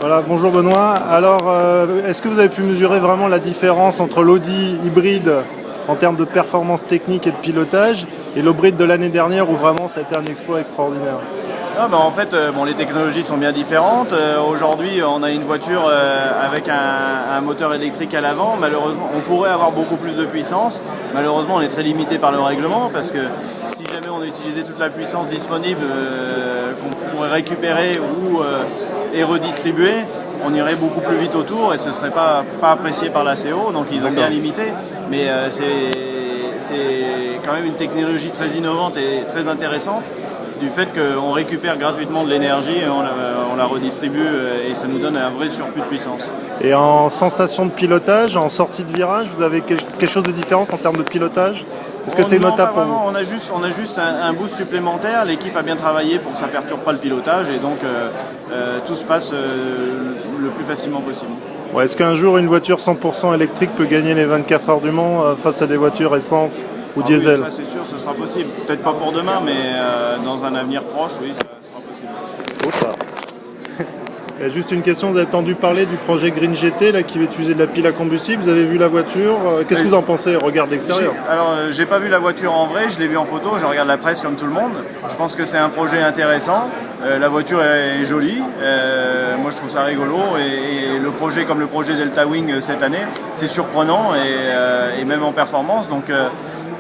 Voilà, bonjour Benoît. Alors, est-ce que vous avez pu mesurer vraiment la différence entre l'Audi hybride en termes de performance technique et de pilotage et l'hybride de l'année dernière où vraiment ça a été un exploit extraordinaire? En fait, les technologies sont bien différentes. Aujourd'hui, on a une voiture avec un moteur électrique à l'avant. Malheureusement, on pourrait avoir beaucoup plus de puissance. Malheureusement, on est très limité par le règlement parce que si jamais on utilisait toute la puissance disponible qu'on pourrait récupérer et redistribuer, on irait beaucoup plus vite autour et ce ne serait pas apprécié par la CO. Donc ils ont bien limité. Mais c'est quand même une technologie très innovante et très intéressante, du fait qu'on récupère gratuitement de l'énergie, on la redistribue et ça nous donne un vrai surplus de puissance. Et en sensation de pilotage, en sortie de virage, vous avez quelque chose de différent en termes de pilotage? Est-ce que c'est notable pour vous? On a juste un boost supplémentaire. L'équipe a bien travaillé pour que ça ne perturbe pas le pilotage et donc tout se passe le plus facilement possible. Ouais, est-ce qu'un jour une voiture 100% électrique peut gagner les 24 heures du Mans face à des voitures essence ou diesel? Oui, ça c'est sûr, ce sera possible. Peut-être pas pour demain, mais dans un avenir proche, oui, ça sera possible. Et juste une question, vous avez entendu parler du projet Green GT là, qui va utiliser de la pile à combustible, vous avez vu la voiture, qu'est-ce que vous en pensez? Regarde l'extérieur. Alors, j'ai pas vu la voiture en vrai, je l'ai vue en photo, je regarde la presse comme tout le monde. Je pense que c'est un projet intéressant, la voiture est jolie, moi je trouve ça rigolo et le projet comme le projet Delta Wing cette année, c'est surprenant et même en performance. Donc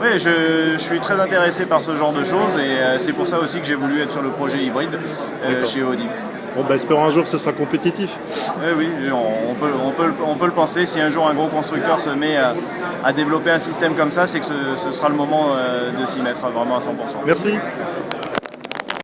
oui, je suis très intéressé par ce genre de choses et c'est pour ça aussi que j'ai voulu être sur le projet hybride chez Audi. Bon, espérons un jour que ce sera compétitif. Oui, on peut le penser. Si un jour un gros constructeur se met à développer un système comme ça, c'est que ce sera le moment de s'y mettre vraiment à 100%. Merci.